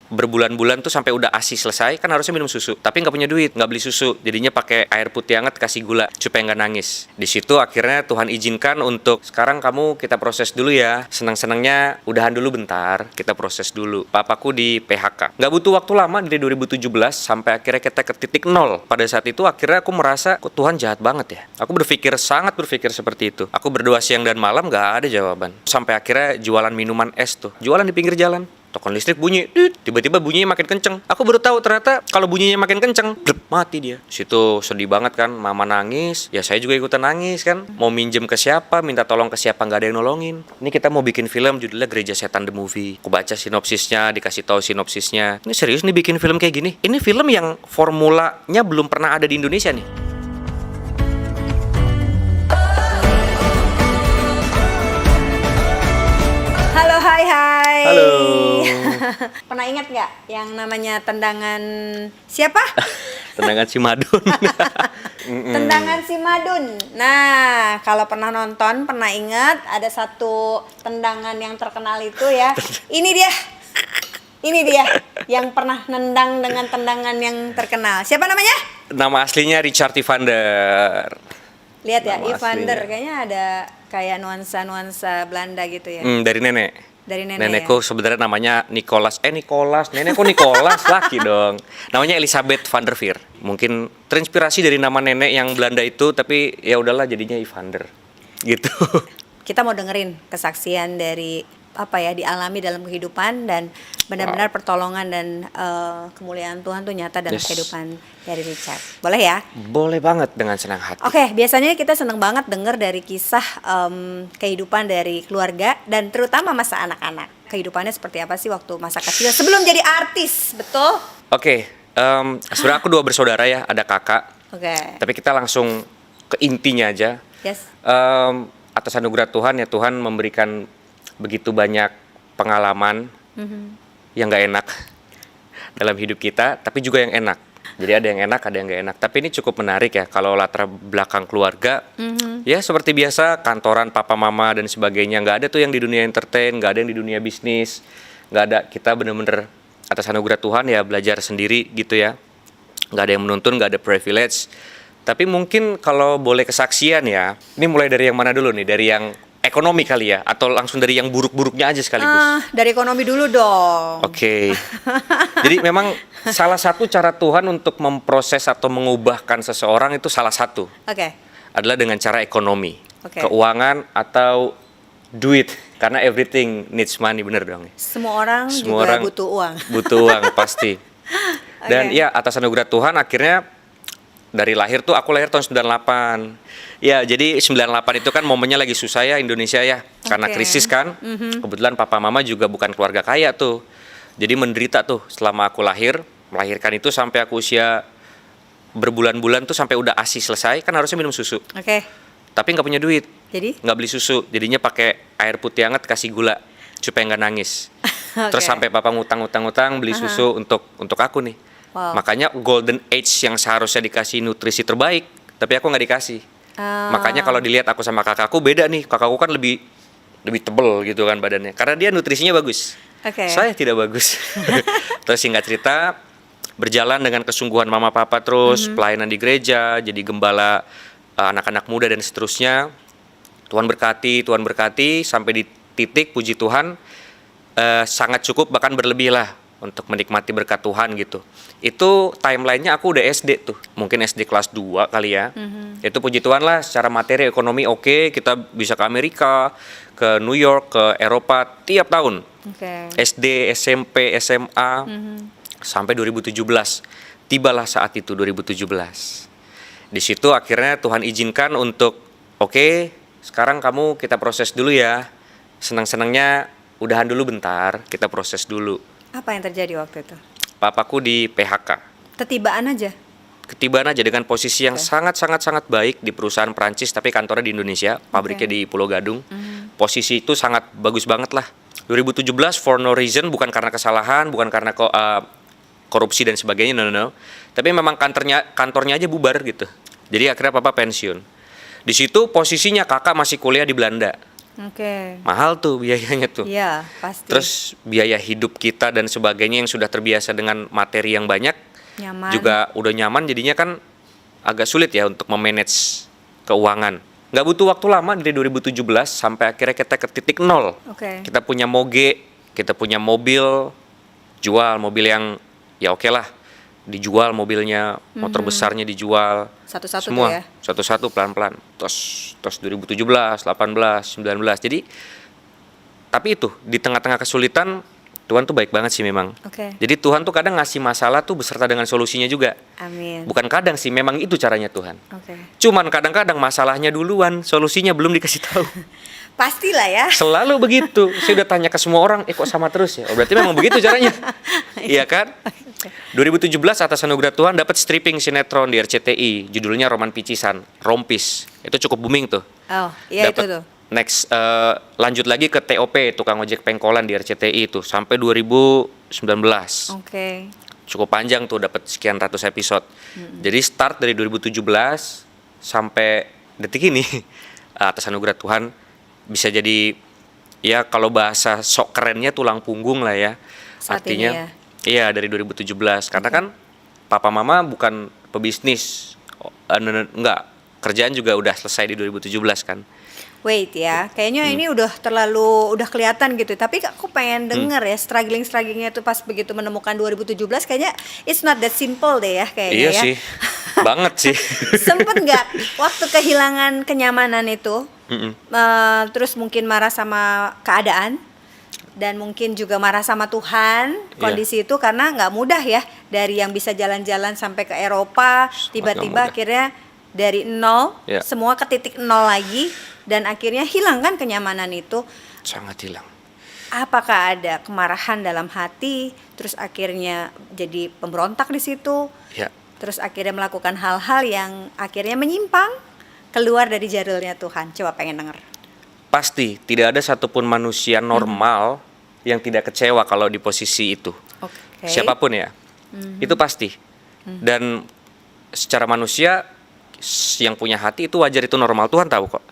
berbulan-bulan tuh sampai udah ASI selesai, kan harusnya minum susu, tapi nggak punya duit, nggak beli susu, jadinya pakai air putih hangat kasih gula supaya nggak nangis. Di situ akhirnya Tuhan izinkan untuk sekarang kamu kita proses dulu ya, senang-senangnya udahan dulu bentar, kita proses dulu. Papaku di PHK, nggak butuh waktu lama dari 2017 sampai akhirnya kita ke titik nol. Pada saat itu akhirnya aku merasa kok Tuhan jahat banget ya. Aku sangat berpikir seperti itu. Aku berdoa siang dan malam nggak ada jawaban. Sampai akhirnya jualan minuman es tuh, jualan di pinggir jalan. Token listrik bunyi, tiba-tiba bunyinya makin kenceng. Aku baru tahu ternyata kalau bunyinya makin kenceng, mati dia. Situ sedih banget kan, mama nangis, ya saya juga ikutan nangis kan. Mau minjem ke siapa, minta tolong ke siapa, nggak ada yang nolongin. Ini kita mau bikin film judulnya Gereja Setan The Movie. Aku baca sinopsisnya, dikasih tahu sinopsisnya. Ini serius nih bikin film kayak gini? Ini film yang formulanya belum pernah ada di Indonesia nih. Halo, hai. Halo. Pernah ingat nggak yang namanya tendangan siapa? Tendangan si Madun. Tendangan si Madun. Nah, kalau pernah nonton, pernah ingat ada satu tendangan yang terkenal itu ya. Ini dia yang pernah nendang dengan tendangan yang terkenal. Siapa namanya? Nama aslinya Richard Evander. Lihat ya, Nama Evander aslinya. kayaknya ada kayak nuansa Belanda gitu ya. Dari nenek. Dari nenek. Nenekku sebenarnya namanya Nicholas. Nenekku Nicholas laki dong. Namanya Elisabeth van der Veer. Mungkin terinspirasi dari nama nenek yang Belanda itu, tapi ya udahlah jadinya Evander. Gitu. Kita mau dengerin kesaksian dari apa ya dialami dalam kehidupan dan benar-benar pertolongan dan kemuliaan Tuhan tuh nyata dalam kehidupan dari Richard. Boleh ya? Boleh banget, dengan senang hati. Oke, biasanya kita seneng banget denger dari kisah kehidupan dari keluarga dan terutama masa anak-anak. Kehidupannya seperti apa sih waktu masa kecil sebelum jadi artis, betul? Oke, sebenarnya aku 2 bersaudara ya, ada kakak. Oke. Tapi kita langsung ke intinya aja. Yes. Atas anugerah Tuhan ya, Tuhan memberikan begitu banyak pengalaman yang nggak enak dalam hidup kita, tapi juga yang enak. Jadi ada yang enak, ada yang nggak enak. Tapi ini cukup menarik ya, kalau latar belakang keluarga, ya seperti biasa, kantoran papa mama dan sebagainya. Nggak ada tuh yang di dunia entertain, nggak ada yang di dunia bisnis, nggak ada. Kita bener-bener atas anugerah Tuhan ya belajar sendiri gitu ya. Nggak ada yang menuntun, nggak ada privilege. Tapi mungkin kalau boleh kesaksian ya, ini mulai dari yang mana dulu nih? Dari yang ekonomi kali ya, atau langsung dari yang buruk-buruknya aja sekaligus? Dari ekonomi dulu dong. Oke. Jadi memang salah satu cara Tuhan untuk memproses atau mengubahkan seseorang itu salah satu Oke. adalah dengan cara ekonomi, Oke. keuangan atau duit. Karena everything needs money, bener dong. Semua orang Semua juga orang butuh uang. Butuh uang pasti. Dan ya atas anugerah Tuhan akhirnya dari lahir tuh aku lahir tahun 98. Ya, jadi 98 itu kan momennya lagi susah ya Indonesia ya. Karena krisis kan. Kebetulan papa mama juga bukan keluarga kaya tuh. Jadi menderita tuh selama aku melahirkan itu sampai aku usia berbulan-bulan tuh sampai udah ASI selesai, kan harusnya minum susu. Oke. Tapi nggak punya duit. Jadi? Nggak beli susu, jadinya pakai air putih hangat kasih gula supaya nggak nangis. Terus sampai papa ngutang beli susu untuk aku nih. Wow. Makanya golden age yang seharusnya dikasih nutrisi terbaik, tapi aku nggak dikasih. Makanya kalau dilihat aku sama kakakku beda nih. Kakakku kan lebih tebel gitu kan badannya, karena dia nutrisinya bagus. Oke. Saya tidak bagus. Terus singkat cerita, berjalan dengan kesungguhan mama papa terus pelayanan di gereja, jadi gembala anak-anak muda dan seterusnya. Tuhan berkati sampai di titik puji Tuhan sangat cukup bahkan berlebih lah untuk menikmati berkat Tuhan gitu. Itu timelinenya aku udah SD tuh, mungkin SD kelas 2 kali ya. Itu puji Tuhan lah, secara materi ekonomi oke, kita bisa ke Amerika, ke New York, ke Eropa tiap tahun. SD, SMP, SMA, sampai 2017. Tibalah saat itu 2017. Di situ akhirnya Tuhan izinkan untuk oke, sekarang kamu kita proses dulu ya. Senang-senangnya udahan dulu bentar, kita proses dulu. Apa yang terjadi waktu itu? Papaku di PHK. Ketibaan aja. Ketibaan aja dengan posisi yang sangat baik di perusahaan Prancis, tapi kantornya di Indonesia, pabriknya di Pulau Gadung. Posisi itu sangat bagus banget lah. 2017 for no reason, bukan karena kesalahan, bukan karena korupsi dan sebagainya, no. Tapi memang kantornya aja bubar gitu. Jadi akhirnya papa pensiun. Di situ posisinya kakak masih kuliah di Belanda. Oke. Mahal tuh biayanya tuh. Iya, pasti. Terus biaya hidup kita dan sebagainya yang sudah terbiasa dengan materi yang banyak Nyaman. juga udah nyaman, jadinya kan agak sulit ya untuk memanage keuangan. Nggak butuh waktu lama dari 2017 sampai akhirnya kita ke titik nol. Oke. Kita punya moge, kita punya mobil, jual mobil yang ya oke lah, dijual mobilnya, motor besarnya dijual, Satu-satu semua tuh ya. satu-satu pelan-pelan. Terus 2017, 18, 19. Jadi tapi itu di tengah-tengah kesulitan Tuhan tuh baik banget sih memang. Oke. Jadi Tuhan tuh kadang ngasih masalah tuh beserta dengan solusinya juga. Amin. Bukan kadang sih, memang itu caranya Tuhan. Oke. Cuman kadang-kadang masalahnya duluan, solusinya belum dikasih tahu. Pastilah ya. Selalu begitu. Saya udah tanya ke semua orang, kok sama terus ya? Oh, berarti memang begitu caranya. Iya kan? 2017 atas anugerah Tuhan dapat stripping sinetron di RCTI, judulnya Roman Picisan, Rompis. Itu cukup booming tuh. Oh, iya itu Dapet tuh. next lanjut lagi ke TOP, tukang ojek pengkolan di RCTI itu sampai 2019. Oke. Cukup panjang tuh, dapat sekian ratus episode. Jadi start dari 2017 sampai detik ini atas anugerah Tuhan bisa jadi ya kalau bahasa sok kerennya tulang punggung lah ya. Saat Artinya ini ya. iya dari 2017 karena kan papa mama bukan pebisnis. Enggak, kerjaan juga udah selesai di 2017 kan. Wait ya, kayaknya ini udah kelihatan gitu. Tapi aku pengen denger ya strugglingnya tuh pas begitu menemukan 2017 kayaknya it's not that simple deh ya kayaknya Iya ya. sih, banget sih. Sempet nggak waktu kehilangan kenyamanan itu, Mm-mm. terus mungkin marah sama keadaan dan mungkin juga marah sama Tuhan kondisi itu karena nggak mudah ya dari yang bisa jalan-jalan sampai ke Eropa tiba-tiba nggak mudah. akhirnya dari nol Ya. semua ke titik nol lagi dan akhirnya hilang kan kenyamanan itu. Sangat hilang. Apakah ada kemarahan dalam hati terus akhirnya jadi pemberontak di situ? Ya, Terus akhirnya melakukan hal-hal yang akhirnya menyimpang keluar dari jalurnya Tuhan. Coba pengen denger. pasti tidak ada satupun manusia normal yang tidak kecewa kalau di posisi itu. Oke. Siapapun ya, itu pasti. Dan secara manusia yang punya hati itu wajar, itu normal, Tuhan tahu kok.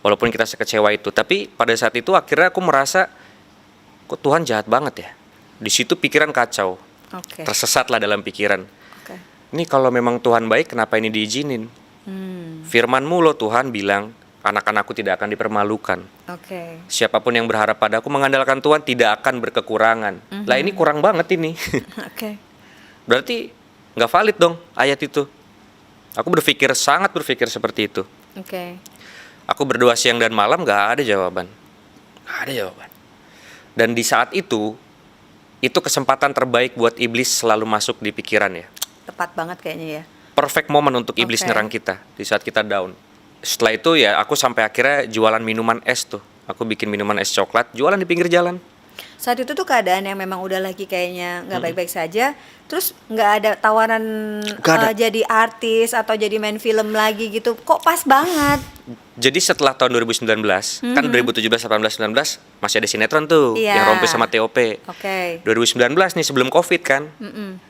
Walaupun kita sekecewa itu, tapi pada saat itu akhirnya aku merasa kok Tuhan jahat banget ya. Di situ pikiran kacau, Oke. tersesatlah dalam pikiran. Oke. Ini kalau memang Tuhan baik, kenapa ini diizinin? Firman-Mu loh Tuhan bilang, anak-anakku tidak akan dipermalukan. Oke. Siapapun yang berharap padaku mengandalkan Tuhan tidak akan berkekurangan. Lah ini kurang banget ini. Oke. Berarti nggak valid dong ayat itu. Aku sangat berpikir seperti itu. Oke. Aku berdoa siang dan malam, nggak ada jawaban. Nggak ada jawaban. Dan di saat itu kesempatan terbaik buat iblis selalu masuk di pikiran ya. Tepat banget kayaknya ya. Perfect moment untuk iblis Oke. nyerang kita di saat kita down. Setelah itu ya aku sampai akhirnya jualan minuman es tuh. Aku bikin minuman es coklat, jualan di pinggir jalan. Saat itu tuh keadaan yang memang udah lagi kayaknya nggak baik-baik saja. Terus nggak ada tawaran Nggak ada. jadi artis atau jadi main film lagi gitu. Kok pas banget. Jadi setelah tahun 2019, kan 2017, 18, 19 masih ada sinetron tuh Iya. yang Rompis sama TOP. Oke. 2019 nih sebelum Covid kan.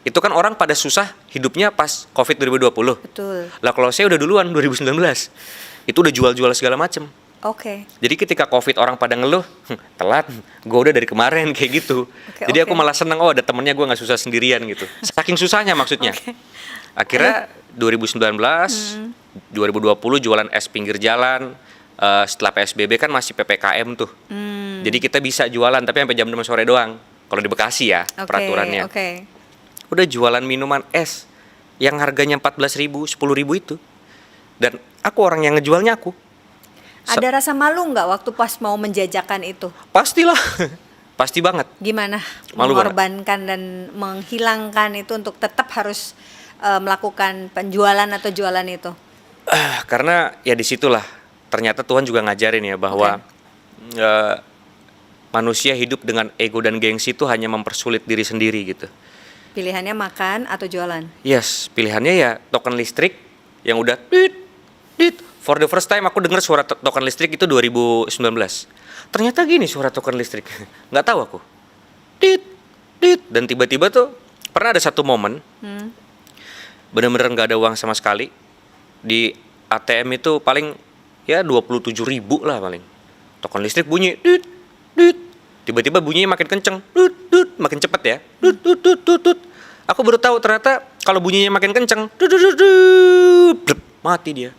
Itu kan orang pada susah hidupnya pas Covid 2020. Betul. Lah kalau saya udah duluan 2019. Itu udah jual-jual segala macem. Oke. Jadi ketika Covid orang pada ngeluh, telat, gue udah dari kemarin kayak gitu. Oke, Jadi oke. aku malah seneng, oh ada temennya, gue nggak susah sendirian gitu. Saking susahnya maksudnya. Oke. Akhirnya 2019, 2020 jualan es pinggir jalan. Setelah PSBB kan masih PPKM tuh. Jadi kita bisa jualan tapi sampai jam 6 sore doang. Kalau di Bekasi ya Oke. peraturannya. Oke. Udah jualan minuman es yang harganya 14.000, 10.000 itu. Dan aku orang yang ngejualnya aku. Ada rasa malu nggak waktu pas mau menjajakan itu? Pastilah. Pasti banget. Gimana Malu mengorbankan dan menghilangkan itu untuk tetap harus melakukan penjualan atau jualan itu? Karena ya disitulah ternyata Tuhan juga ngajarin ya bahwa manusia hidup dengan ego dan gengsi itu hanya mempersulit diri sendiri gitu. Pilihannya makan atau jualan? Yes, pilihannya ya token listrik yang udah tit, tit. For the first time aku dengar suara token listrik itu 2019. Ternyata gini suara token listrik. Nggak tahu aku. Tit, tit. Dan tiba-tiba tuh pernah ada satu momen bener-bener nggak ada uang sama sekali. Di ATM itu paling ya 27.000 lah paling. Token listrik bunyi, dut, dut. Tiba-tiba bunyinya makin kenceng, dut, dut, makin cepet ya, dut, dut, dut, dut, dut. Aku baru tahu ternyata kalau bunyinya makin kenceng, dut, dut, dut, dut, blep, mati dia.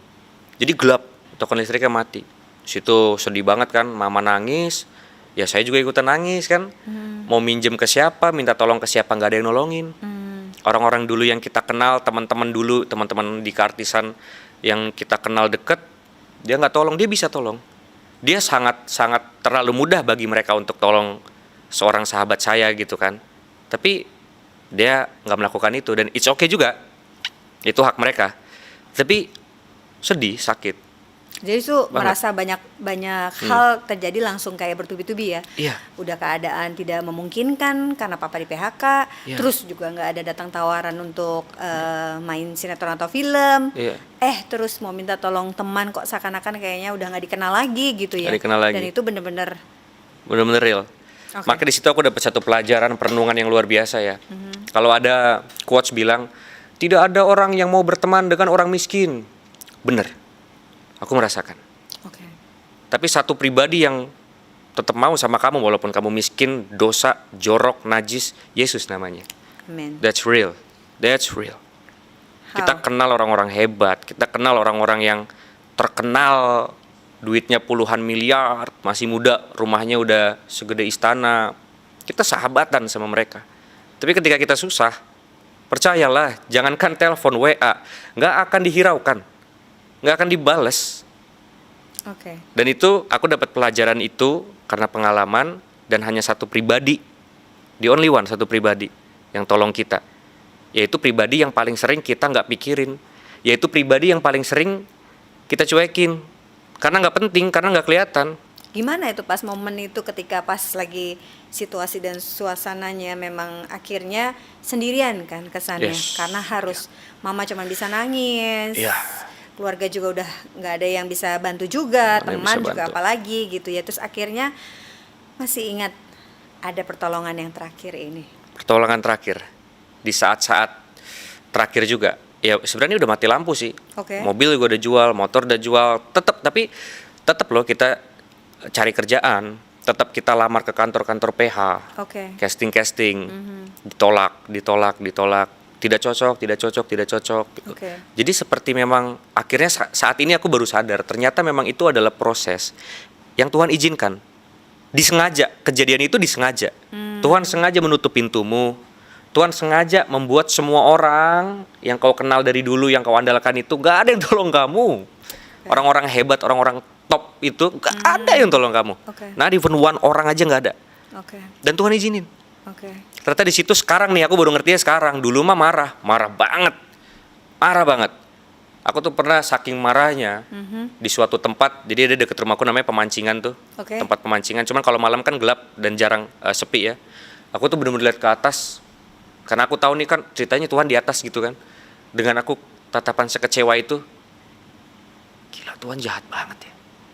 Jadi gelap, token listriknya mati. Situ sedih banget kan, mama nangis, ya saya juga ikutan nangis kan. Mau minjem ke siapa, minta tolong ke siapa, nggak ada yang nolongin. Orang-orang dulu yang kita kenal, teman-teman dulu, teman-teman di keartisan yang kita kenal deket, dia nggak tolong, dia bisa tolong. Dia sangat terlalu mudah bagi mereka untuk tolong seorang sahabat saya gitu kan. Tapi dia nggak melakukan itu dan it's okay juga, itu hak mereka. Tapi sedih, sakit. Jadi itu merasa banyak hal terjadi langsung kayak bertubi-tubi ya. Iya. Udah keadaan tidak memungkinkan karena papa di PHK, Iya. terus juga nggak ada datang tawaran untuk main sinetron atau film. Iya. Terus mau minta tolong teman kok seakan-akan kayaknya udah nggak dikenal lagi gitu ya. Nggak dikenal lagi. Dan itu bener-bener Real. Oke. Maka di situ aku dapat satu pelajaran perenungan yang luar biasa ya. Kalau ada quotes bilang tidak ada orang yang mau berteman dengan orang miskin, bener. Aku merasakan. Oke. Tapi satu pribadi yang tetap mau sama kamu walaupun kamu miskin, dosa, jorok, najis, Yesus namanya. Amin. That's real. That's real. Kita How? kenal orang-orang hebat, kita kenal orang-orang yang terkenal, duitnya puluhan miliar, masih muda, rumahnya udah segede istana. Kita sahabatan sama mereka. Tapi ketika kita susah, percayalah, jangankan telepon WA, nggak akan dihiraukan, nggak akan dibales. Oke. Dan itu aku dapat pelajaran itu karena pengalaman dan hanya satu pribadi, the only one, satu pribadi yang tolong kita, yaitu pribadi yang paling sering kita nggak pikirin, yaitu pribadi yang paling sering kita cuekin karena nggak penting, karena nggak kelihatan. Gimana itu pas momen itu ketika pas lagi situasi dan suasananya memang akhirnya sendirian kan kesannya. Yes. Karena harus mama cuma bisa nangis. Iya. Keluarga juga udah nggak ada yang bisa bantu juga, Nggak ada yang teman bisa juga bantu. apalagi gitu ya. Terus akhirnya masih ingat ada pertolongan yang terakhir ini. Pertolongan terakhir di saat-saat terakhir juga. Ya sebenarnya udah mati lampu sih. Oke. Mobil juga udah jual, motor udah jual, tapi tetap loh kita cari kerjaan, tetap kita lamar ke kantor-kantor PH, Oke. casting, ditolak, tidak cocok. Oke. Jadi seperti memang akhirnya saat ini aku baru sadar ternyata memang itu adalah proses yang Tuhan izinkan, disengaja, kejadian itu disengaja. Tuhan sengaja menutup pintumu, Tuhan sengaja membuat semua orang yang kau kenal dari dulu, yang kau andalkan itu gak ada yang tolong kamu. Orang-orang hebat, orang-orang top itu gak ada yang tolong kamu. Oke. Nah, even one orang aja gak ada. Oke. Dan Tuhan izinin. Oke. Ternyata di situ sekarang nih aku baru ngerti ya sekarang. Dulu mah marah banget. Aku tuh pernah saking marahnya di suatu tempat. Jadi ada deket rumahku namanya Pemancingan tuh. Oke. Tempat pemancingan. Cuman kalau malam kan gelap dan jarang sepi ya. Aku tuh bener-bener lihat ke atas. Karena aku tahu nih kan ceritanya Tuhan di atas gitu kan. Dengan aku tatapan sekecewa itu, gila Tuhan jahat banget ya.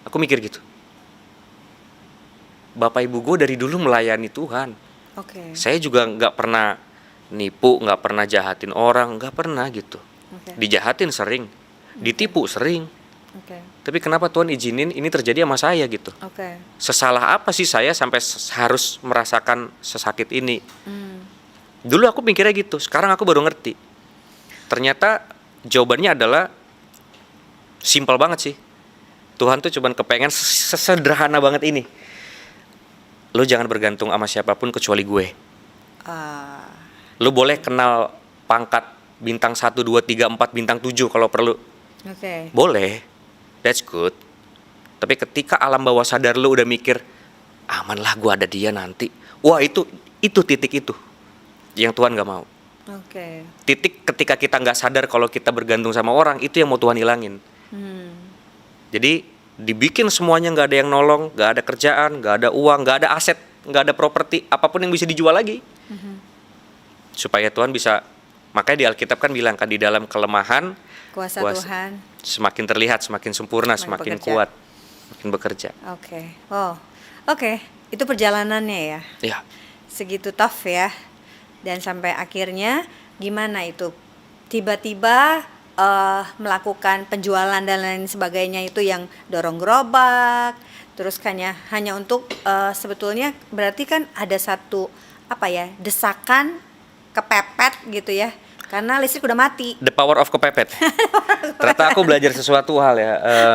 Aku mikir gitu. Bapak ibu gue dari dulu melayani Tuhan. Oke. Saya juga nggak pernah nipu, nggak pernah jahatin orang, nggak pernah gitu. Oke. Dijahatin sering, ditipu sering. Oke. Tapi kenapa Tuhan izinin ini terjadi sama saya gitu? Oke. Sesalah apa sih saya sampai harus merasakan sesakit ini? Dulu aku mikirnya gitu, sekarang aku baru ngerti. Ternyata jawabannya adalah simpel banget sih. Tuhan tuh cuman kepengen sesederhana banget ini. Lo jangan bergantung sama siapapun kecuali gue. Ah, Lo boleh kenal pangkat bintang 1, 2, 3, 4, bintang 7 kalau perlu. Oke. Boleh, that's good. Tapi ketika alam bawah sadar lo udah mikir, aman lah gue ada dia nanti. Wah itu titik itu yang Tuhan gak mau. Oke. Titik ketika kita gak sadar kalau kita bergantung sama orang, itu yang mau Tuhan hilangin. Jadi dibikin semuanya gak ada yang nolong, gak ada kerjaan, gak ada uang, gak ada aset, gak ada properti, apapun yang bisa dijual lagi. Supaya Tuhan bisa, makanya di Alkitab kan bilang kan di dalam kelemahan, Kuasa Tuhan. semakin terlihat, semakin sempurna, semakin bekerja. kuat, semakin bekerja. Oke. Oh. Oke. Itu perjalanannya ya. Ya, Segitu tough ya. Dan sampai akhirnya gimana itu? Tiba-tiba melakukan penjualan dan lain sebagainya itu yang dorong gerobak, terus hanya untuk sebetulnya berarti kan ada satu desakan kepepet gitu ya, karena listrik udah mati. The power of kepepet. Ternyata aku belajar sesuatu hal ya.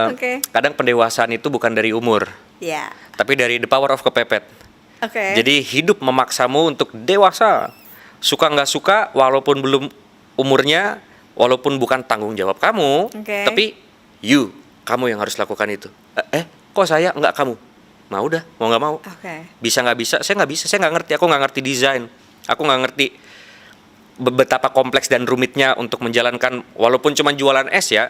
Oke. Kadang pendewasaan itu bukan dari umur, Ya, tapi dari the power of kepepet. oke. Jadi hidup memaksamu untuk dewasa. Suka nggak suka, walaupun belum umurnya, walaupun bukan tanggung jawab kamu, Oke. tapi kamu yang harus lakukan itu. Kok saya nggak kamu? Mau udah, mau nggak mau. Oke. Bisa nggak bisa? Saya nggak bisa. Saya nggak ngerti. Aku nggak ngerti desain. Aku nggak ngerti betapa kompleks dan rumitnya untuk menjalankan, walaupun cuma jualan es ya.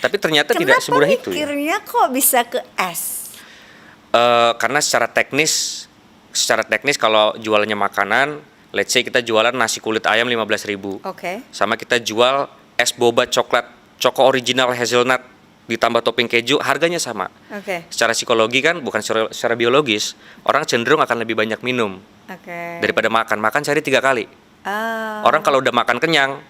Tapi ternyata tidak semudah itu. Ya. Mikirnya kok bisa ke es? Karena secara teknis kalau jualannya makanan, let's say kita jualan nasi kulit ayam 15.000. Oke. Sama kita jual es boba coklat Choco Original Hazelnut ditambah topping keju, harganya sama. Oke. Secara psikologi kan, bukan secara biologis, orang cenderung akan lebih banyak minum Oke. daripada makan. Makan sehari 3 kali. Ah. Orang kalau udah makan kenyang,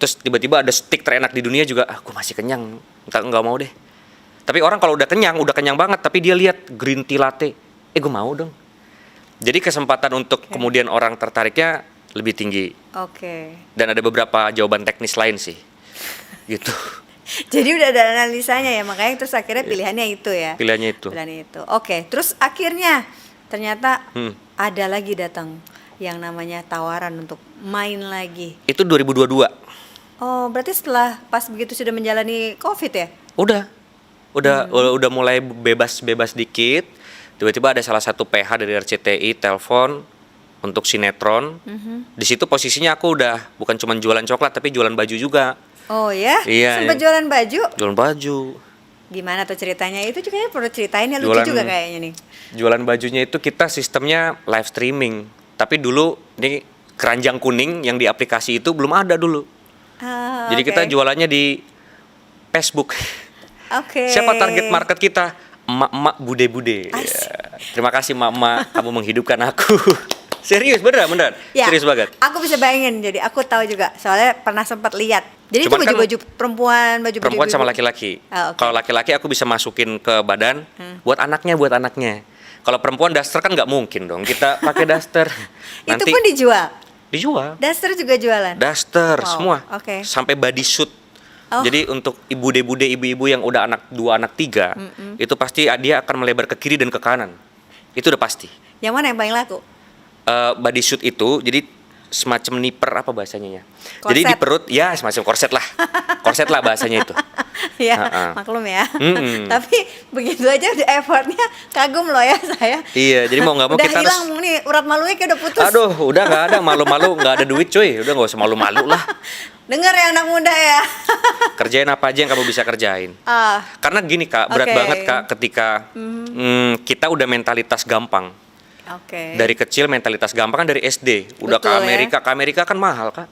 terus tiba-tiba ada steak terenak di dunia juga, aku masih kenyang, nggak mau deh. Tapi orang kalau udah kenyang banget, tapi dia lihat green tea latte, gue mau dong. Jadi kesempatan untuk kemudian orang tertariknya lebih tinggi. Oke. Dan ada beberapa jawaban teknis lain sih, gitu. Jadi udah ada analisanya ya, makanya terus akhirnya pilihannya itu ya. Pilihannya itu. Pilihannya itu. Oke, terus akhirnya ternyata Hmm. ada lagi datang yang namanya tawaran untuk main lagi. Itu 2022. Oh, berarti setelah pas begitu sudah menjalani COVID ya? Udah mulai bebas dikit. Tiba-tiba ada salah satu PH dari RCTI telepon untuk sinetron. Di situ posisinya aku udah bukan cuma jualan coklat tapi jualan baju juga. Oh ya? Iya, Sempat iya. jualan baju? Jualan baju. Gimana tuh ceritanya? Itu juga perlu ceritain ya, lucu Jualan- juga kayaknya nih. Jualan bajunya itu kita sistemnya live streaming. Tapi dulu ini keranjang kuning yang di aplikasi itu belum ada dulu. Ah, Jadi oke. kita jualannya di Facebook. Oke. Siapa target market kita? Emak-emak bude-bude. Asik. Ya. Terima kasih emak-emak, kamu menghidupkan aku. Serius, beneran. Ya, Serius banget. aku bisa bayangin, jadi aku tahu juga, soalnya pernah sempat lihat. Jadi Cuman itu kan baju-baju perempuan, baju-baju Perempuan sama ibu-ibu. laki-laki. Ah, oke. Kalau laki-laki aku bisa masukin ke badan buat anaknya. Kalau perempuan daster kan nggak mungkin dong kita pakai daster. Itu pun dijual. dijual. Daster juga jualan. Daster Wow, semua. oke. Sampai body suit. Oh. Jadi untuk bude-bude ibu-ibu yang udah anak 2 anak 3, itu pasti dia akan melebar ke kiri dan ke kanan. Itu udah pasti. Yang mana yang paling laku? Body suit itu jadi semacam niper apa bahasanya ya. Jadi Korset. di perut ya semacam korset lah. Korset lah bahasanya itu. Ya, Ha-ha. maklum ya. Mm-mm. Tapi begitu aja udah effortnya, kagum loh ya saya. Iya, jadi mau nggak mau Udah kita hilang harus. nih, urat malunya kayak udah putus. Aduh, udah nggak ada malu-malu, nggak ada duit cuy. Udah nggak usah malu-malu lah. Dengar ya anak muda ya. Kerjain apa aja yang kamu bisa kerjain. Ah, Karena gini kak, berat Oke. banget kak ketika kita udah mentalitas gampang. oke. Dari kecil mentalitas gampang kan dari SD. Udah Betul, ke Amerika kan mahal kak.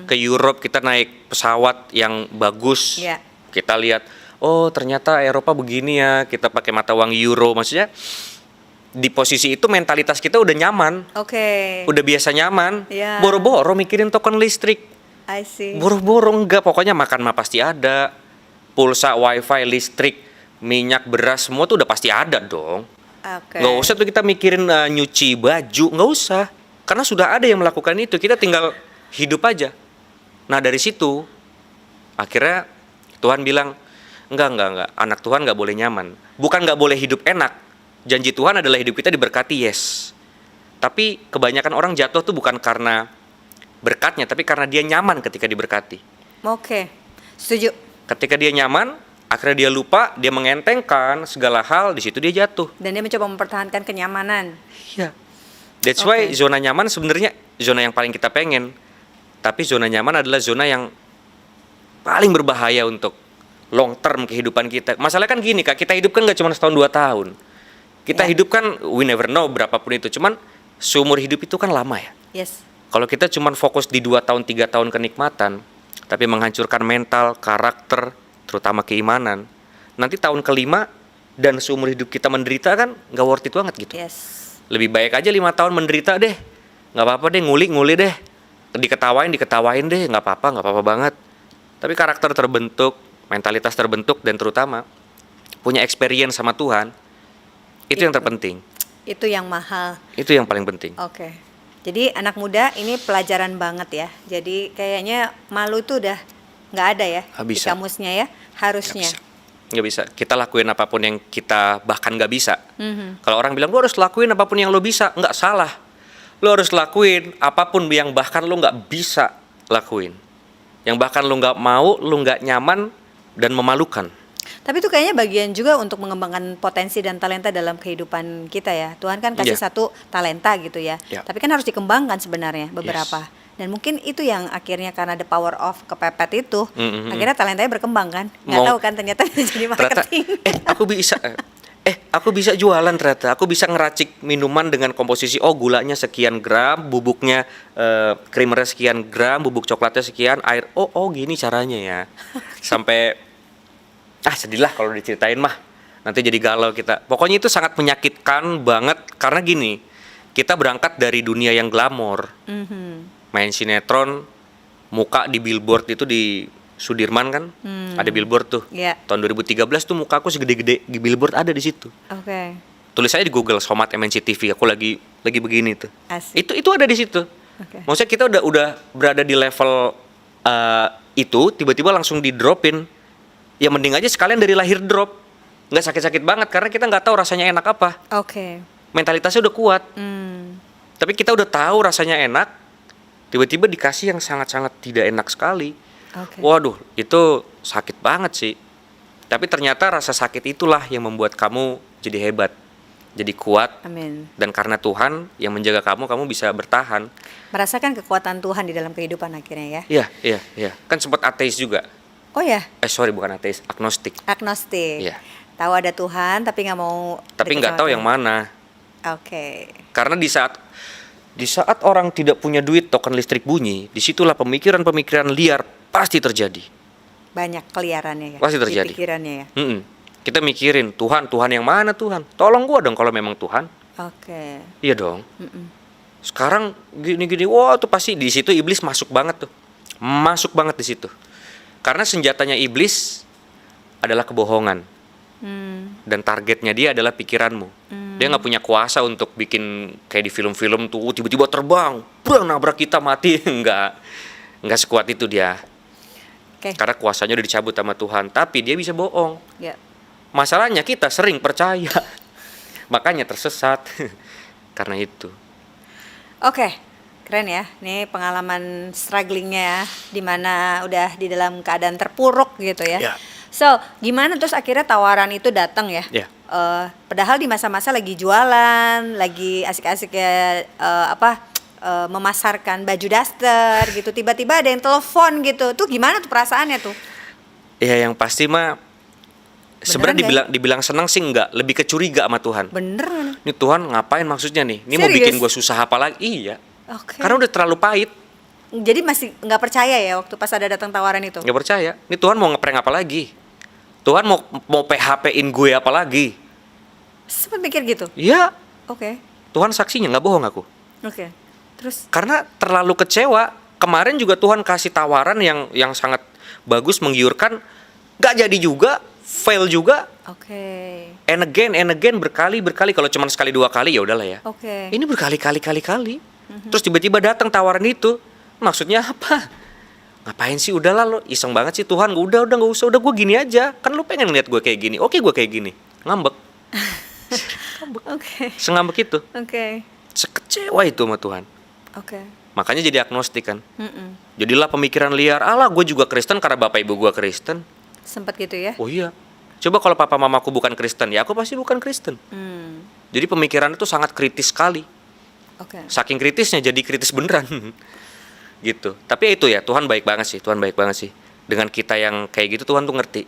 Ke Europe kita naik pesawat yang bagus. Iya. Kita lihat, oh ternyata Eropa begini ya. Kita pakai mata uang euro, maksudnya di posisi itu mentalitas kita udah nyaman, Oke. udah biasa nyaman. Iya. Boro-boro mikirin token listrik. I see. Boro-boro enggak, pokoknya makan mah pasti ada. Pulsa, wifi, listrik, minyak, beras, semua tuh udah pasti ada dong. Oke. Nggak usah tuh kita mikirin nyuci baju, nggak usah. Karena sudah ada yang melakukan itu, kita tinggal hidup aja. Nah dari situ, akhirnya Tuhan bilang, enggak, anak Tuhan nggak boleh nyaman. Bukan nggak boleh hidup enak, janji Tuhan adalah hidup kita diberkati, yes. Tapi kebanyakan orang jatuh tuh bukan karena berkatnya, tapi karena dia nyaman ketika diberkati. Oke. Setuju. Ketika dia nyaman, akhirnya dia lupa, dia mengentengkan segala hal, di situ dia jatuh. Dan dia mencoba mempertahankan kenyamanan. Iya. That's why Oke. zona nyaman sebenarnya zona yang paling kita pengen. Tapi zona nyaman adalah zona yang paling berbahaya untuk long term kehidupan kita. Masalahnya kan gini kak, kita hidup kan nggak cuma setahun 2 tahun. Kita Ya. hidup kan we never know berapapun itu. Cuman seumur hidup itu kan lama ya. Yes. Kalau kita cuma fokus di 2 tahun 3 tahun kenikmatan, tapi menghancurkan mental, karakter, terutama keimanan, nanti tahun kelima dan seumur hidup kita menderita kan nggak worth it banget gitu. Yes. Lebih baik aja 5 tahun menderita deh, nggak apa-apa deh, nguli deh, diketawain deh, nggak apa-apa banget. Tapi karakter terbentuk, mentalitas terbentuk, dan terutama punya experience sama Tuhan, itu yang terpenting. Itu yang mahal. Itu yang paling penting. Oke. Jadi anak muda ini pelajaran banget ya. Jadi kayaknya malu itu udah nggak ada ya Nggak di bisa. kamusnya ya, harusnya. Nggak bisa. Kita lakuin apapun yang kita bahkan nggak bisa. Mhm. Kalau orang bilang, lo harus lakuin apapun yang lo bisa. Nggak salah. Lo harus lakuin apapun yang bahkan lo nggak bisa lakuin. Yang bahkan lo nggak mau, lo nggak nyaman, dan memalukan. Tapi itu kayaknya bagian juga untuk mengembangkan potensi dan talenta dalam kehidupan kita ya. Tuhan kan kasih Iya. satu talenta gitu ya. Iya. Tapi kan harus dikembangkan sebenarnya beberapa. Dan mungkin itu yang akhirnya karena the power of kepepet itu, akhirnya talentanya berkembang kan. Nggak Mau- tahu kan ternyata jadi Ternyata, marketing. aku bisa jualan ternyata. Aku bisa ngeracik minuman dengan komposisi, gulanya sekian gram, bubuknya creamernya sekian gram, bubuk coklatnya sekian, air. Gini caranya ya. Sampai sedih lah kalau diceritain mah. Nanti jadi galau kita. Pokoknya itu sangat menyakitkan banget karena gini, kita berangkat dari dunia yang glamor. Main sinetron, muka di billboard itu di Sudirman kan, ada billboard tuh. Iya. Tahun 2013 tuh muka aku segede-gede di billboard ada di situ. Oke. Tulis aja di Google Somat MNC TV, aku lagi begini tuh. Asik. Itu ada di situ. Oke. Maksudnya kita udah berada di level itu, tiba-tiba langsung di dropin. Ya mending aja sekalian dari lahir drop. Nggak sakit-sakit banget karena kita nggak tahu rasanya enak apa. Oke. Mentalitasnya udah kuat. Hmm. Tapi kita udah tahu rasanya enak, tiba-tiba dikasih yang sangat-sangat tidak enak sekali. Oke. Waduh, itu sakit banget sih. Tapi ternyata rasa sakit itulah yang membuat kamu jadi hebat, jadi kuat. Amin. Dan karena Tuhan yang menjaga kamu bisa bertahan. Merasakan kekuatan Tuhan di dalam kehidupan akhirnya ya. Iya. Kan sempat ateis juga. Oh ya, Bukan ateis, agnostik. agnostik. Iya. Tahu ada Tuhan tapi nggak mau. Tapi dekat nggak sama tahu Tuhan. yang mana. Oke. Karena di saat orang tidak punya duit, token listrik bunyi, disitulah pemikiran-pemikiran liar pasti terjadi. Banyak keliarannya ya. Pasti terjadi. Di pikirannya ya. Kita mikirin Tuhan yang mana Tuhan? Tolong gua dong kalau memang Tuhan. Oke. Iya dong. Sekarang gini-gini, tuh pasti di situ iblis masuk banget tuh. Masuk banget di situ. Karena senjatanya iblis adalah kebohongan. Dan targetnya dia adalah pikiranmu. Dia nggak punya kuasa untuk bikin kayak di film-film tuh tiba-tiba terbang, nabrak kita mati. Nggak sekuat itu dia. Oke. Karena kuasanya udah dicabut sama Tuhan. Tapi dia bisa bohong. Ya. Masalahnya kita sering percaya. Makanya tersesat. Karena itu. Oke. Keren ya. Ini pengalaman strugglingnya ya, dimana udah di dalam keadaan terpuruk gitu ya. Ya. So, gimana terus akhirnya tawaran itu datang ya? Ya. Padahal di masa-masa lagi jualan, lagi asik-asik ya memasarkan baju daster gitu. Tiba-tiba ada yang telepon gitu. Tuh gimana tuh perasaannya tuh? Ya yang pasti mah sebenarnya Beneran dibilang senang sih enggak, lebih kecuriga sama Tuhan. Bener nggak nih? Ini Tuhan ngapain maksudnya nih? Ini mau Serius? bikin gue susah apa lagi? Iya. Oke. Karena udah terlalu pahit. Jadi masih nggak percaya ya waktu pas ada datang tawaran itu? Nggak percaya. Ini Tuhan mau ngeprank apa lagi? Tuhan mau PHP-in gue apa lagi? Sempet mikir gitu? Iya. Oke. Tuhan saksinya, nggak bohong aku. Oke. Terus? Karena terlalu kecewa. Kemarin juga Tuhan kasih tawaran yang sangat bagus, menggiurkan. Nggak jadi juga, fail juga. Oke. And again, berkali-berkali. Kalau cuma sekali dua kali ya udahlah ya. Oke. Ini berkali-kali. Terus tiba-tiba datang tawaran itu. Maksudnya apa? Ngapain sih? Udahlah lo, iseng banget sih Tuhan. Udah nggak usah. Udah gue gini aja. Kan lo pengen ngeliat gue kayak gini. Oke, gue kayak gini. Ngambek. Oke. Sengambek itu. Oke. Sekecewa itu sama Tuhan. Oke. Makanya jadi agnostik kan. Jadilah pemikiran liar. Alah, gue juga Kristen karena bapak ibu gue Kristen. Sempet gitu ya? Oh iya. Coba kalau papa mamaku bukan Kristen, ya aku pasti bukan Kristen. Jadi pemikiran itu sangat kritis sekali. Oke. Saking kritisnya jadi kritis beneran. Gitu. Tapi itu ya, Tuhan baik banget sih. Dengan kita yang kayak gitu, Tuhan tuh ngerti.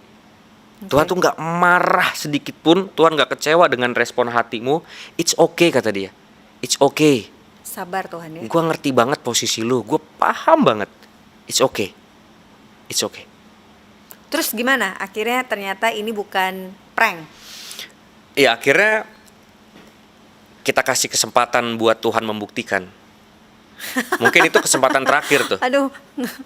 Tuhan tuh nggak marah sedikit pun. Tuhan nggak kecewa dengan respon hatimu. It's okay kata dia. It's okay. Sabar Tuhan ya. Gue ngerti banget posisi lu. Gue paham banget. It's okay. It's okay. Terus gimana? Akhirnya ternyata ini bukan prank. Ya akhirnya kita kasih kesempatan buat Tuhan membuktikan. Mungkin itu kesempatan terakhir tuh. Aduh.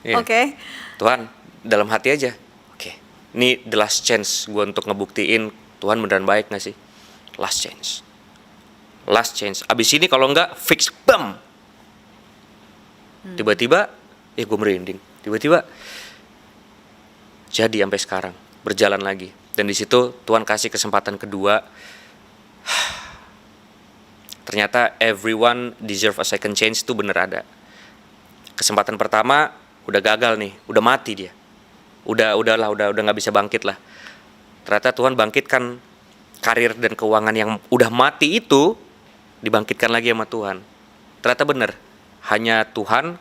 Iya. Oke. Tuhan, dalam hati aja, oke, ini the last chance gue untuk ngebuktiin Tuhan beneran baik gak sih. Last chance. Abis ini kalau enggak fix, bam. Tiba-tiba gue merinding. Tiba-tiba jadi sampai sekarang berjalan lagi. Dan di situ Tuhan kasih kesempatan kedua. Ternyata everyone deserve a second chance itu bener ada. Kesempatan pertama udah gagal nih, udah mati dia. Udah nggak bisa bangkit lah. Ternyata Tuhan bangkitkan karir dan keuangan yang udah mati itu, dibangkitkan lagi sama Tuhan. Ternyata bener, hanya Tuhan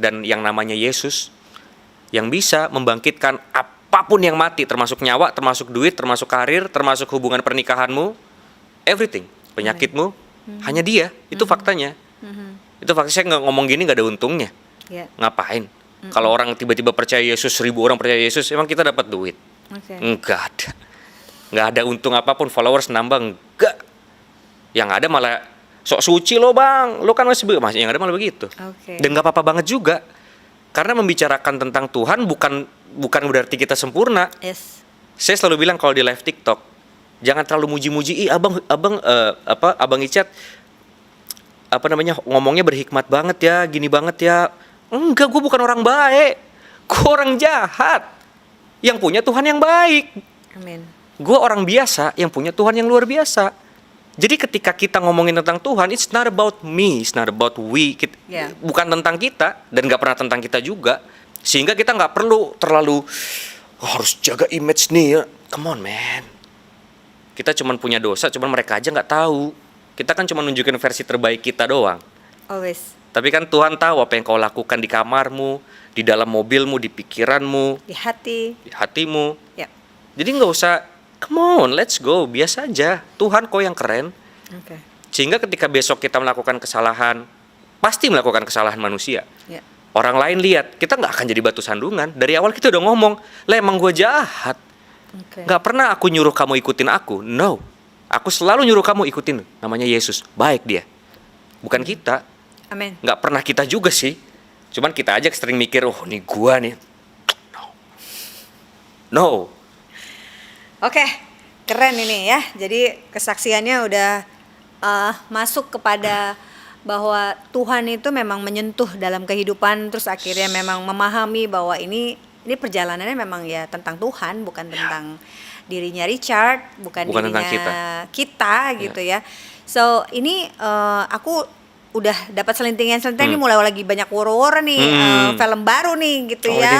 dan yang namanya Yesus yang bisa membangkitkan apapun yang mati, termasuk nyawa, termasuk duit, termasuk karir, termasuk hubungan pernikahanmu, everything, penyakitmu, hanya Dia. Itu faktanya. Itu faktanya. Saya nggak ngomong gini nggak ada untungnya. Ngapain? Kalau orang tiba-tiba percaya Yesus, 1000 orang percaya Yesus, emang kita dapat duit? Enggak ada. Nggak ada untung apapun, followers nambah, enggak. Yang ada malah sok suci lo bang, lo kan masih yang ada malah begitu. Dan nggak apa-apa banget juga, karena membicarakan tentang Tuhan bukan berarti kita sempurna. Saya selalu bilang kalau di live TikTok, jangan terlalu muji-muji. Abang Icat ngomongnya berhikmat banget ya, gini banget ya. Enggak, gue bukan orang baik, gue orang jahat yang punya Tuhan yang baik. Amin. Gue orang biasa yang punya Tuhan yang luar biasa. Jadi ketika kita ngomongin tentang Tuhan, it's not about me, it's not about we. Bukan tentang kita, dan gak pernah tentang kita juga. Sehingga kita gak perlu terlalu harus jaga image nih ya. Come on man. Kita cuma punya dosa, cuma mereka aja gak tahu. Kita kan cuma nunjukin versi terbaik kita doang. Always. Tapi kan Tuhan tahu apa yang kau lakukan di kamarmu, di dalam mobilmu, di pikiranmu, di hatimu. Jadi gak usah, come on, let's go, biasa aja. Tuhan kok yang keren. Sehingga ketika besok kita melakukan kesalahan, pasti melakukan kesalahan manusia. Orang lain lihat, kita gak akan jadi batu sandungan. Dari awal kita udah ngomong, lah emang gue jahat. Gak pernah aku nyuruh kamu ikutin aku. No, aku selalu nyuruh kamu ikutin. Namanya Yesus, baik Dia. Bukan kita. Amin. Gak pernah kita juga sih. Cuman kita aja sering mikir, oh nih gua nih. No. Oke, keren ini ya. Jadi kesaksiannya udah masuk kepada bahwa Tuhan itu memang menyentuh dalam kehidupan, terus akhirnya memang memahami bahwa ini perjalanannya memang ya tentang Tuhan, bukan tentang dirinya Richard, bukan dirinya tentang kita gitu ya. So ini aku udah dapat selentingan ini mulai lagi banyak woro-woro nih, film baru nih gitu ya.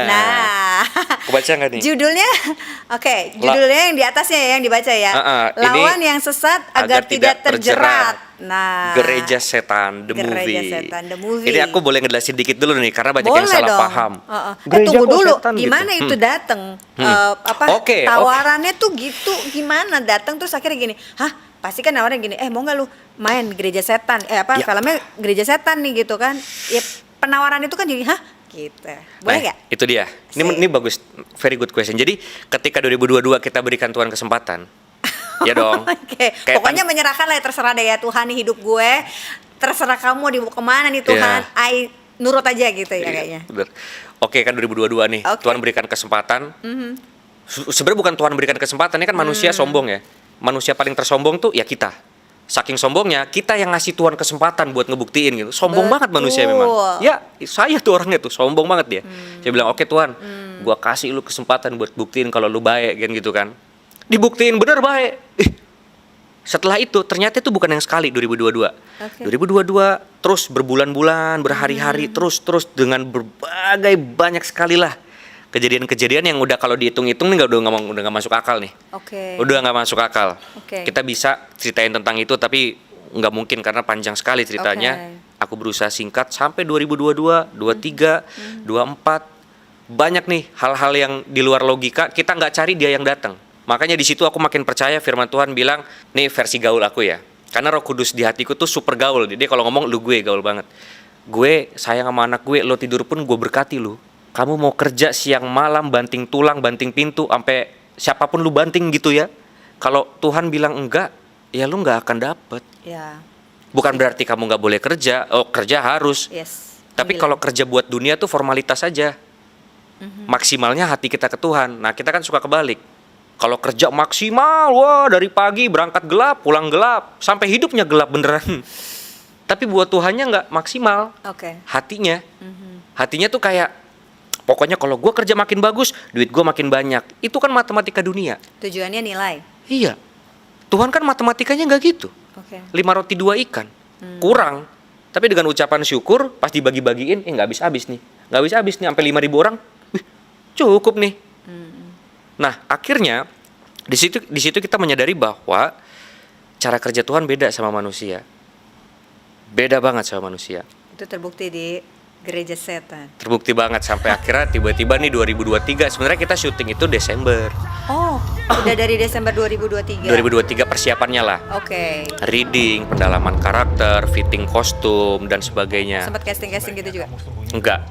Nah, kebaca nggak nih? Judulnya, judulnya yang di atasnya ya, yang dibaca ya. Lawan yang sesat agar tidak terjerat. Nah, Gereja Setan The Movie. Ini aku boleh ngejelasin dikit dulu nih, karena banyak yang salah paham. Tunggu dulu, gimana gitu. Itu datang? Tawarannya tuh gitu, gimana datang terus akhirnya gini, pasti kan nawarnya gini, mau nggak lu main Gereja Setan? Filmnya Gereja Setan nih gitu kan? Ya penawaran itu kan jadi, gitu. Boleh nggak? Itu dia. Ini bagus, very good question. Jadi ketika 2022 kita berikan Tuhan kesempatan, ya dong. Pokoknya menyerahkan lah, terserah deh ya Tuhan nih hidup gue, terserah kamu dibawa kemana nih Tuhan, nurut aja gitu ya kayaknya. Bener. Kan 2022 nih, Tuhan berikan kesempatan. Sebenarnya bukan Tuhan berikan kesempatan, ini kan manusia sombong ya. Manusia paling tersombong tuh ya kita. Saking sombongnya, kita yang ngasih Tuhan kesempatan buat ngebuktiin gitu. Sombong banget manusia memang. Ya, saya tuh orangnya tuh sombong banget dia. Saya bilang, oke Tuhan, gua kasih lu kesempatan buat buktiin kalau lu baik kan gitu kan. Dibuktiin bener baik. Setelah itu ternyata itu bukan yang sekali 2022. 2022 terus berbulan-bulan, berhari-hari, terus dengan berbagai banyak sekali lah kejadian-kejadian yang udah kalau dihitung-hitung nih udah nggak masuk akal nih. Udah nggak masuk akal. Kita bisa ceritain tentang itu tapi nggak mungkin karena panjang sekali ceritanya. Aku berusaha singkat sampai 2022, 23, 24. Banyak nih hal-hal yang di luar logika, kita nggak cari dia yang datang. Makanya di situ aku makin percaya firman Tuhan bilang, nih versi gaul aku ya. Karena Roh Kudus di hatiku tuh super gaul. Dia kalau ngomong lu gue gaul banget. Gue sayang sama anak gue, lo tidur pun gue berkati lu. Kamu mau kerja siang malam, banting tulang, banting pintu, sampai siapapun lu banting gitu ya. Kalau Tuhan bilang enggak, ya lu nggak akan dapet. Bukan berarti kamu nggak boleh kerja, kerja harus. Tapi kalau kerja buat dunia tuh formalitas aja. maksimalnya hati kita ke Tuhan. Nah, kita kan suka kebalik. Kalau kerja maksimal, wah dari pagi berangkat gelap, pulang gelap, sampai hidupnya gelap beneran. Tapi buat Tuhannya nggak maksimal. Oke. Hatinya tuh kayak, pokoknya kalau gue kerja makin bagus, duit gue makin banyak. Itu kan matematika dunia. Tujuannya nilai. Iya. Tuhan kan matematikanya nggak gitu. Oke. 5 roti 2 ikan. Kurang. Tapi dengan ucapan syukur, pas dibagi-bagiin, nggak habis-habis nih. Nggak habis-habis nih, sampai 5.000 orang. Wih, cukup nih. Nah, akhirnya di situ kita menyadari bahwa cara kerja Tuhan beda sama manusia. Beda banget sama manusia. Itu terbukti di gereja setan. Terbukti banget sampai akhirnya tiba-tiba nih 2023. Sebenarnya kita syuting itu Desember. Oh, udah dari Desember 2023. 2023 persiapannya lah. Oke. Reading, pendalaman karakter, fitting kostum dan sebagainya. Sempat casting juga. Enggak.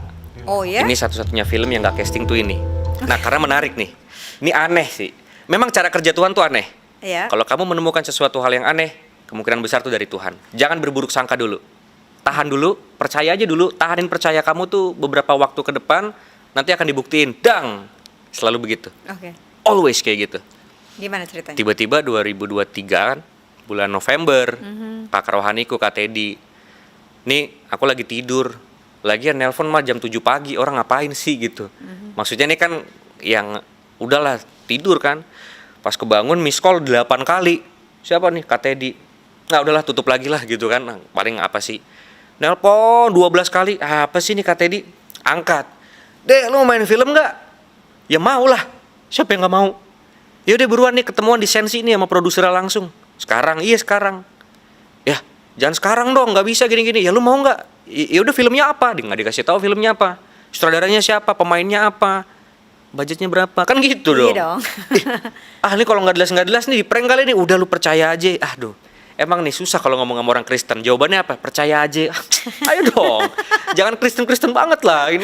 Oh ya? Ini satu-satunya film yang nggak casting tuh ini. Nah, karena menarik nih. Ini aneh sih. Memang cara kerja Tuhan tuh aneh. Iya. Kalau kamu menemukan sesuatu hal yang aneh, kemungkinan besar tuh dari Tuhan. Jangan berburuk sangka dulu. Tahan dulu, percaya aja dulu. Tahanin percaya kamu tuh beberapa waktu ke depan, nanti akan dibuktiin. Dang! Selalu begitu. Oke. Always kayak gitu. Gimana ceritanya? Tiba-tiba 2023 kan, bulan November, kakak rohaniku, Kak Teddy. Nih, aku lagi tidur. Lagian nelpon mah jam 7 pagi, orang ngapain sih gitu. Maksudnya nih kan yang udahlah tidur kan. Pas kebangun miss call 8 kali. Siapa nih? Kak Teddy. Nah udahlah tutup lagi lah gitu kan. Nah, paling apa sih? Nelpon 12 kali. Apa sih nih Kak Teddy? Angkat. Dek, lu mau main film gak? Ya mau lah. Siapa yang gak mau? Yaudah buruan nih ketemuan di Sensi nih sama produsernya langsung. Sekarang? Iya sekarang. Ya jangan sekarang dong, gak bisa gini-gini. Ya lu mau gak? Ya udah filmnya apa? Dia gak dikasih tahu filmnya apa. Sutradaranya siapa? Pemainnya apa? Budgetnya berapa? Kan gitu dong. Iya dong. Ini kalau nggak jelas nih di prank kali ini. Udah lu percaya aja. Aduh, emang nih susah kalau ngomong sama orang Kristen. Jawabannya apa? Percaya aja. Ayo dong. Jangan Kristen banget lah. Ini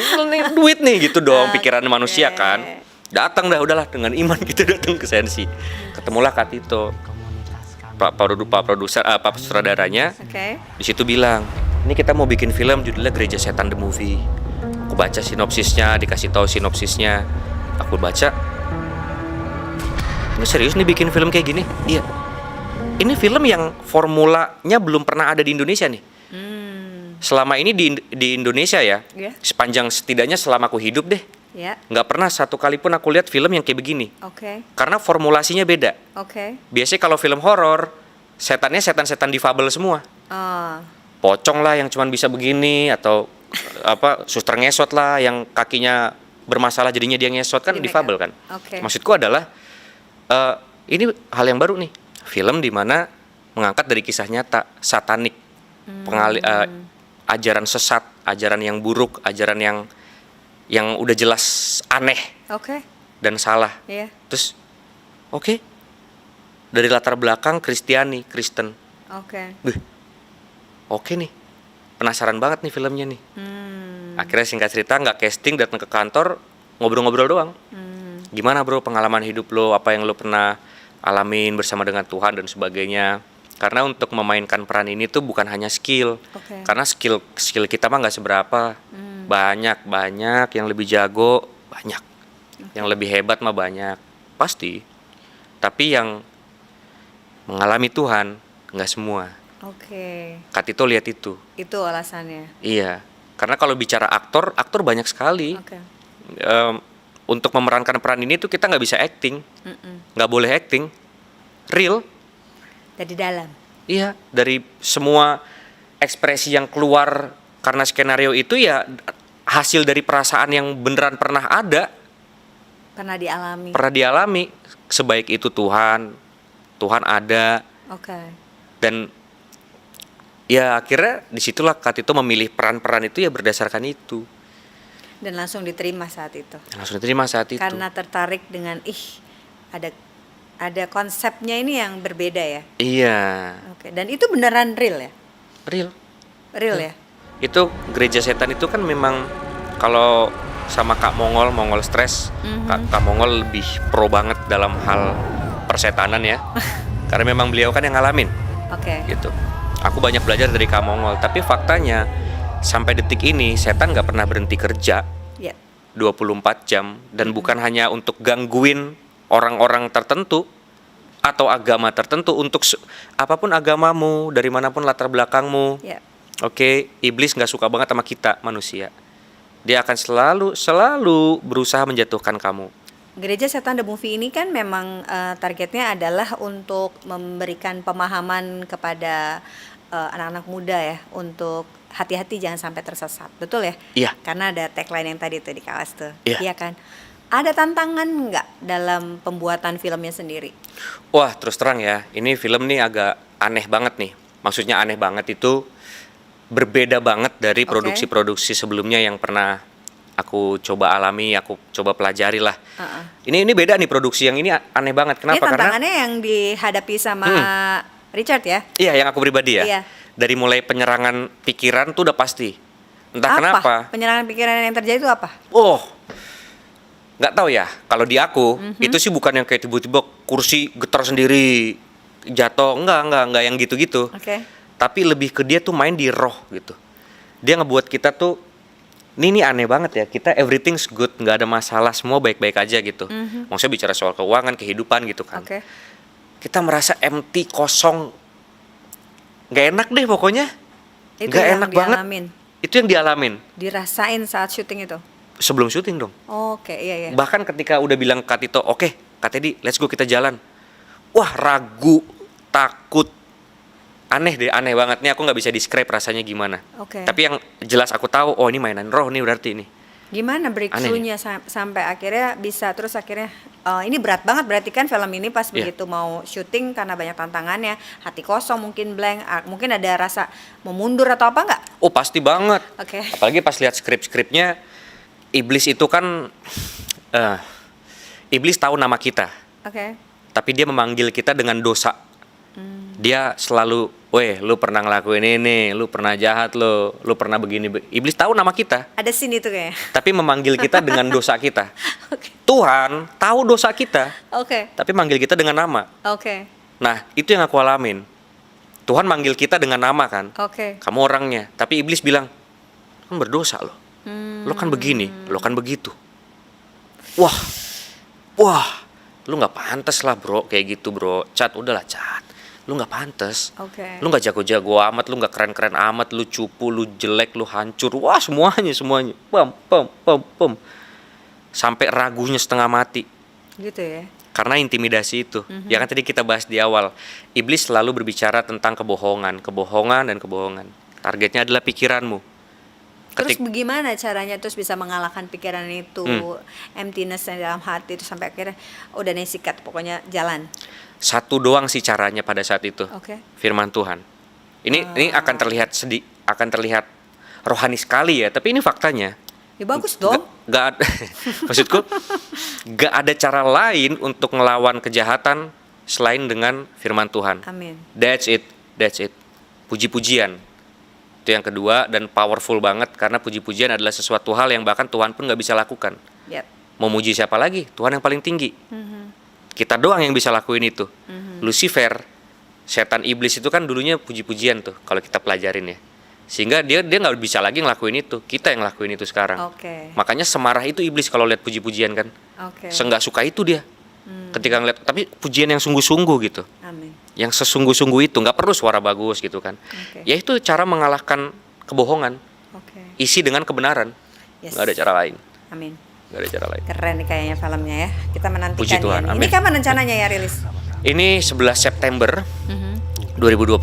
duit nih gitu dong. Pikiran manusia kan. Datang dah udahlah dengan iman kita datang ke Sensi. Ketemulah Kak Tito. Pak produser, Pak sutradaranya. Oke. Di situ bilang, ini kita mau bikin film judulnya Gereja Setan the Movie. Aku baca sinopsisnya, dikasih tahu sinopsisnya. Aku baca, ini serius nih bikin film kayak gini? Iya. Ini film yang formulanya belum pernah ada di Indonesia nih. Selama ini di Indonesia ya, sepanjang setidaknya selama aku hidup deh, nggak pernah satu kali pun aku lihat film yang kayak begini. Oke. Karena formulasinya beda. Oke. Biasanya kalau film horor, setannya setan-setan difabel semua. Pocong lah yang cuman bisa begini, atau suster ngesot lah yang kakinya bermasalah jadinya dia ngesot kan difabel kan. Maksudku adalah ini hal yang baru nih, film dimana mengangkat dari kisah nyata satanik, ajaran sesat, ajaran yang buruk, ajaran yang udah jelas aneh dan salah. Terus dari latar belakang Kristen. Oke nih, penasaran banget nih filmnya nih. Akhirnya singkat cerita nggak casting, datang ke kantor ngobrol-ngobrol doang. Gimana bro pengalaman hidup lo, apa yang lo pernah alamin bersama dengan Tuhan dan sebagainya. Karena untuk memainkan peran ini tuh bukan hanya skill, karena skill kita mah nggak seberapa. Banyak yang lebih jago banyak, yang lebih hebat mah banyak pasti. Tapi yang mengalami Tuhan nggak semua. Kak Tito lihat itu. Itu alasannya. Iya. Karena kalau bicara aktor banyak sekali. Untuk memerankan peran ini tuh kita nggak bisa acting, nggak boleh acting, real. Dari dalam. Iya, dari semua ekspresi yang keluar karena skenario itu ya hasil dari perasaan yang beneran pernah ada. Pernah dialami. Sebaik itu Tuhan ada. Dan ya akhirnya disitulah Kak Tito memilih peran-peran itu ya berdasarkan itu. Dan langsung diterima saat itu. Karena tertarik dengan ada konsepnya ini yang berbeda ya. Iya. Dan itu beneran real ya? Real ya? Itu gereja setan itu kan memang kalau sama Kak Mongol Stress, Kak Mongol lebih pro banget dalam hal persetanan ya. Karena memang beliau kan yang ngalamin. Gitu. Aku banyak belajar dari Kak Mongol, tapi faktanya sampai detik ini setan nggak pernah berhenti kerja. 24 jam dan bukan hanya untuk gangguin orang-orang tertentu atau agama tertentu, untuk apapun agamamu, dari manapun latar belakangmu. Ya. Oke, iblis nggak suka banget sama kita manusia. Dia akan selalu berusaha menjatuhkan kamu. Gereja Setan The Movie ini kan memang targetnya adalah untuk memberikan pemahaman kepada anak-anak muda ya, untuk hati-hati jangan sampai tersesat, betul ya? Iya. Karena ada tagline yang tadi tuh di kaos tuh, Iya. iya kan? Ada tantangan nggak dalam pembuatan filmnya sendiri? Wah, terus terang ya, ini film nih agak aneh banget nih. Maksudnya aneh banget itu berbeda banget dari Oke. produksi-produksi sebelumnya yang pernah aku coba alami, aku coba pelajari lah. Uh-uh. Ini beda nih produksi yang ini aneh banget. Ini Kenapa? Karena tantangannya yang dihadapi sama Richard ya? iya, yang aku pribadi ya. Iya. Dari mulai penyerangan pikiran tuh udah pasti. Entah Apa? kenapa. Penyerangan pikiran yang terjadi itu apa? Oh, nggak tahu ya. Kalau di aku itu sih bukan yang kayak tiba-tiba kursi getar sendiri jatuh, enggak yang gitu-gitu. Oke. Tapi lebih ke dia tuh main di roh gitu. Dia ngebuat kita tuh, ini aneh banget ya. Kita everything's good, nggak ada masalah, semua baik-baik aja gitu. Maksudnya bicara soal keuangan, kehidupan gitu kan. Oke. Kita merasa empty, kosong, nggak enak deh pokoknya. Itu Nggak yang enak banget. dialamin, Itu yang dialamin dirasain saat syuting itu. sebelum syuting dong. Oke, iya. Bahkan ketika udah bilang Kak Tito, oke Kak Teddy, let's go kita jalan. Wah, ragu, takut, aneh banget nih. Aku nggak bisa describe rasanya gimana. Oke. Tapi yang jelas aku tahu, oh ini mainan roh nih berarti ini. Gimana breakthrough-nya sampai akhirnya bisa, terus akhirnya ini berat banget berarti kan film ini pas Iya. begitu mau syuting karena banyak tantangannya, hati kosong, mungkin blank, mungkin ada rasa mau mundur atau apa nggak? Oh pasti banget. Oke. Apalagi pas lihat skripnya, iblis itu kan, iblis tahu nama kita, Oke. tapi dia memanggil kita dengan dosa. Dia selalu, weh, lu pernah ngelakuin ini, lu pernah jahat, lu pernah begini. Iblis tahu nama kita, Ada scene itu kayaknya. tapi memanggil kita dengan dosa kita. Oke. Tuhan tahu dosa kita, Oke. tapi manggil kita dengan nama. Oke. Nah, itu yang aku alamin. Tuhan manggil kita dengan nama kan, Oke. kamu orangnya. Tapi iblis bilang, kan berdosa lo. Lo kan begini, lo kan begitu. Wah, lu nggak pantas lah bro, kayak gitu bro. Cat, udahlah Cat. Lu nggak pantas. Oke. Lu nggak jago-jago amat, lu nggak keren-keren amat, lu cupu, lu jelek, lu hancur. Wah, semuanya. Pem. Sampai ragunya setengah mati. Gitu ya. Karena intimidasi itu. Ya kan tadi kita bahas di awal. Iblis selalu berbicara tentang kebohongan. Targetnya adalah pikiranmu. Terus bagaimana caranya terus bisa mengalahkan pikiran itu, emptiness yang dalam hati itu sampai akhirnya udah nih sikat, pokoknya jalan. Satu doang sih caranya pada saat itu. Oke. Firman Tuhan. Ini akan terlihat rohani sekali ya, tapi ini faktanya. Ya bagus dong. Gak maksudku gak ada cara lain untuk melawan kejahatan selain dengan firman Tuhan. Amin. That's it. Puji-pujian. Itu yang kedua, dan powerful banget karena puji-pujian adalah sesuatu hal yang bahkan Tuhan pun gak bisa lakukan. Yep. Mau muji siapa lagi? Tuhan yang paling tinggi. Kita doang yang bisa lakuin itu. Lucifer, setan iblis itu kan dulunya puji-pujian tuh kalau kita pelajarin ya. Sehingga dia nggak bisa lagi ngelakuin itu. Kita yang ngelakuin itu sekarang. Oke. Makanya semarah itu iblis kalau lihat puji-pujian kan. Oke. Seenggak suka itu dia. Ketika ngeliat, tapi pujian yang sungguh-sungguh gitu. Amin. Yang sesungguh-sungguh itu, nggak perlu suara bagus gitu kan. Oke. Ya itu cara mengalahkan kebohongan. Oke. Isi dengan kebenaran. Yes. Nggak ada cara lain. Amin. Nggak ada cara lain. Keren nih kayaknya filmnya ya. Kita menantikan Puji Tuhan, ya. Ini amin. kapan rencananya ya rilis? Ini 11 September 2025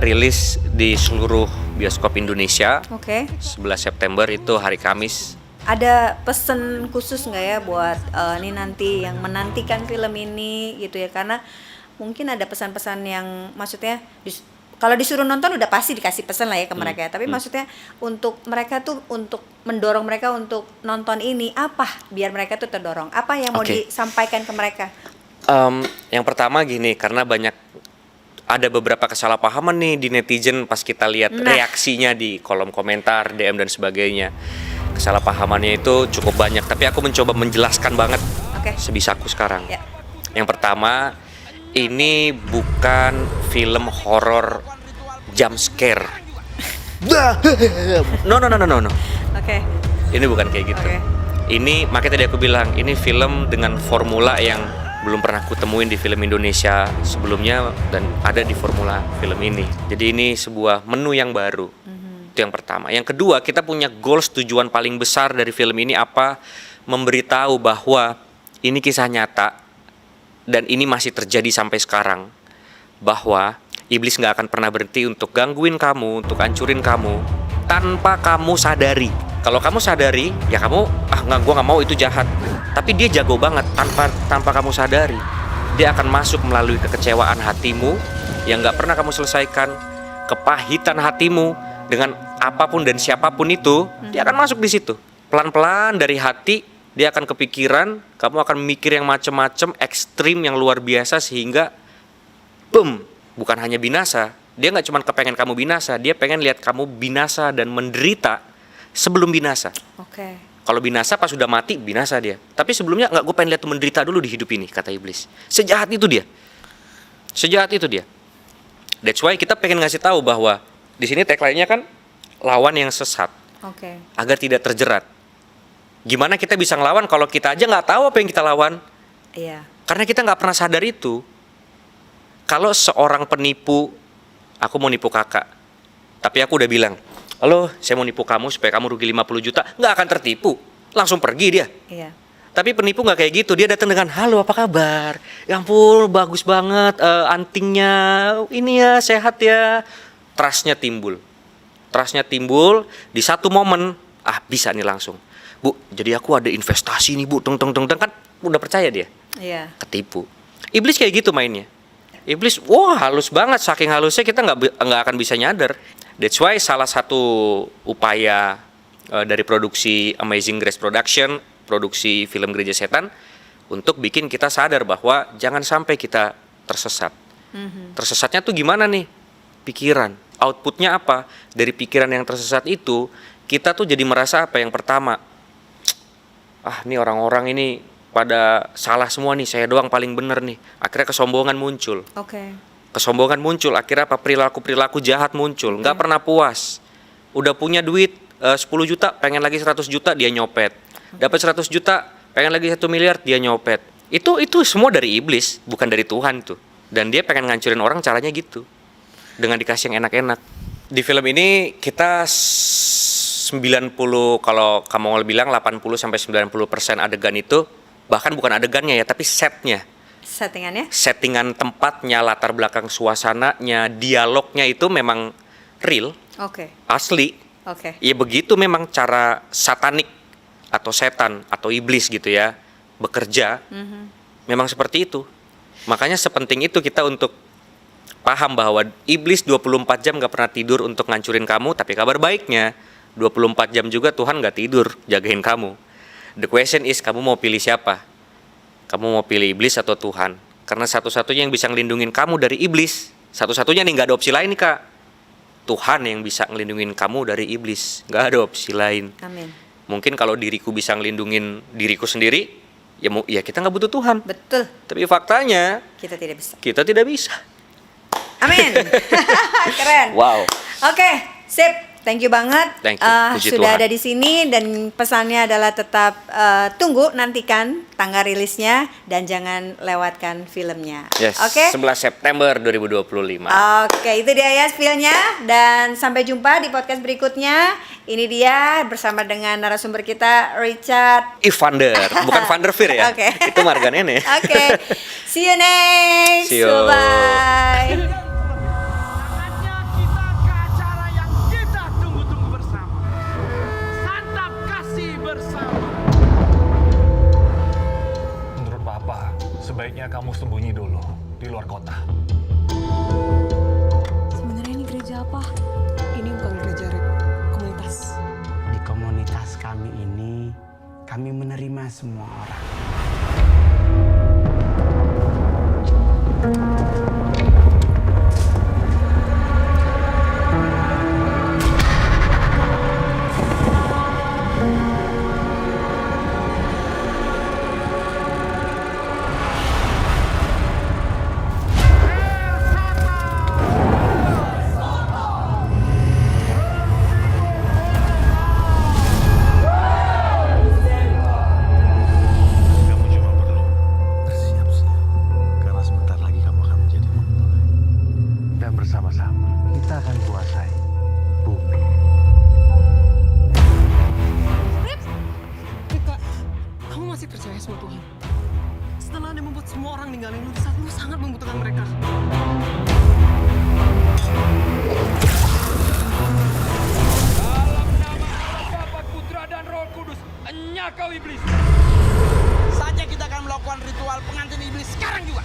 rilis di seluruh bioskop Indonesia. Oke. 11 September itu hari Kamis. Ada pesen khusus nggak ya buat ini nanti yang menantikan film ini gitu ya, karena mungkin ada pesan-pesan yang maksudnya kalau disuruh nonton udah pasti dikasih pesan lah ya ke mereka, tapi maksudnya untuk mereka tuh, untuk mendorong mereka untuk nonton ini, apa biar mereka tuh terdorong, apa yang mau Oke. disampaikan ke mereka? Yang pertama gini, karena ada beberapa kesalahpahaman nih di netizen pas kita lihat reaksinya di kolom komentar, DM dan sebagainya. Kesalahpahamannya itu cukup banyak, tapi aku mencoba menjelaskan banget Oke. sebisaku sekarang. Ya. Yang pertama, ini bukan film horor jump scare. No. Oke. Ini bukan kayak gitu. Oke. Ini makanya tadi aku bilang ini film dengan formula yang belum pernah aku temuin di film Indonesia sebelumnya dan ada di formula film ini. Jadi ini sebuah menu yang baru. Itu yang pertama. Yang kedua, kita punya goals, tujuan paling besar dari film ini apa? Memberitahu bahwa ini kisah nyata dan ini masih terjadi sampai sekarang. Bahwa iblis gak akan pernah berhenti untuk gangguin kamu, untuk hancurin kamu tanpa kamu sadari. Kalau kamu sadari, ya kamu, gue gak mau itu jahat. Tapi dia jago banget tanpa kamu sadari. Dia akan masuk melalui kekecewaan hatimu yang gak pernah kamu selesaikan, kepahitan hatimu dengan apapun dan siapapun itu, dia akan masuk di situ. Pelan-pelan dari hati, dia akan kepikiran, kamu akan mikir yang macem-macem, ekstrim yang luar biasa sehingga, boom, bukan hanya binasa. Dia gak cuma kepengen kamu binasa, dia pengen lihat kamu binasa dan menderita sebelum binasa. Oke. Kalau binasa pas sudah mati, binasa dia. Tapi sebelumnya gue pengen lihat menderita dulu di hidup ini, kata iblis. Sejahat itu dia. Sejahat itu dia. That's why kita pengen ngasih tahu bahwa di sini tagline-nya kan lawan yang sesat. Oke. Agar tidak terjerat. Gimana kita bisa ngelawan kalau kita aja nggak tahu apa yang kita lawan? Iya. Karena kita nggak pernah sadar itu. Kalau seorang penipu, aku mau nipu kakak, tapi aku udah bilang, halo, saya mau nipu kamu supaya kamu rugi 50 juta, nggak akan tertipu, langsung pergi dia. Iya. Tapi penipu nggak kayak gitu, dia datang dengan, halo apa kabar? Ya ampun, bagus banget, antingnya, ini ya, sehat ya. Trustnya timbul, di satu momen, bisa nih langsung. Bu, jadi aku ada investasi nih bu, kan udah percaya dia. Iya. Ketipu. Iblis kayak gitu mainnya. Iblis, wah halus banget, saking halusnya kita nggak akan bisa nyadar. That's why salah satu upaya dari produksi Amazing Grace Production, produksi film Gereja Setan, untuk bikin kita sadar bahwa jangan sampai kita tersesat. Tersesatnya tuh gimana nih? Pikiran. Outputnya apa? Dari pikiran yang tersesat itu, kita tuh jadi merasa apa? Yang pertama, ini orang-orang ini pada salah semua nih, saya doang paling bener nih. Akhirnya kesombongan muncul. Oke. Kesombongan muncul, akhirnya apa? Perilaku jahat muncul. Nggak pernah puas. Udah punya duit 10 juta, pengen lagi 100 juta, dia nyopet. Dapat 100 juta, pengen lagi 1 miliar, dia nyopet. Itu semua dari iblis, bukan dari Tuhan tuh. Dan dia pengen ngancurin orang caranya gitu. Dengan dikasih yang enak-enak. Di film ini kita 90, kalau kamu mau bilang 80-90% adegan itu, bahkan bukan adegannya ya, tapi setnya. Settingannya? Settingan tempatnya, latar belakang suasananya, dialognya itu memang real, Oke. asli. Oke. Ya begitu memang cara satanik atau setan atau iblis gitu ya bekerja. Memang seperti itu. Makanya sepenting itu kita untuk paham bahwa iblis 24 jam gak pernah tidur untuk ngancurin kamu. Tapi kabar baiknya 24 jam juga Tuhan gak tidur jagain kamu. The question is, kamu mau pilih siapa? Kamu mau pilih iblis atau Tuhan? Karena satu-satunya yang bisa ngelindungin kamu dari iblis, satu-satunya nih, gak ada opsi lain nih kak. Tuhan yang bisa ngelindungin kamu dari iblis, gak ada opsi lain. Amin. Mungkin kalau diriku bisa ngelindungin diriku sendiri, ya kita gak butuh Tuhan. Betul. Tapi faktanya, Kita tidak bisa. kita tidak bisa. Amin. Keren. Wow. Oke, sip. Thank you banget. Thank you. Puji Sudah Tuhan. ada di sini dan pesannya adalah tetap tunggu, nantikan tanggal rilisnya dan jangan lewatkan filmnya. Yes, Oke. 11 September 2025. Oke, itu dia ya spillnya dan sampai jumpa di podcast berikutnya. Ini dia bersama dengan narasumber kita Richard Evander, bukan Van der Veer ya. Oke. Itu marga nenek. Oke. See you next. See you. Bye. Saatnya kita ke acara yang kita tunggu-tunggu bersama. Santap kasih bersama. Menurut Papa, sebaiknya kamu sembunyi dulu di luar kota. Sebenarnya ini gereja apa? Ini bukan gereja komunitas. Di komunitas kami ini, kami menerima semua orang. masih percaya sama Tuhan? Setelah Anda membuat semua orang ninggalin lu di saat lu sangat membutuhkan mereka. Dalam nama Allah Bapa, Putra dan Roh Kudus, enyah kau iblis. Saja kita akan melakukan ritual pengantin iblis sekarang juga.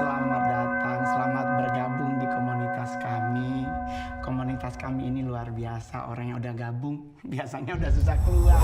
Selamat datang, selamat bergabung di komunitas kami. Komunitas kami ini luar biasa. Orang yang udah gabung biasanya udah susah keluar.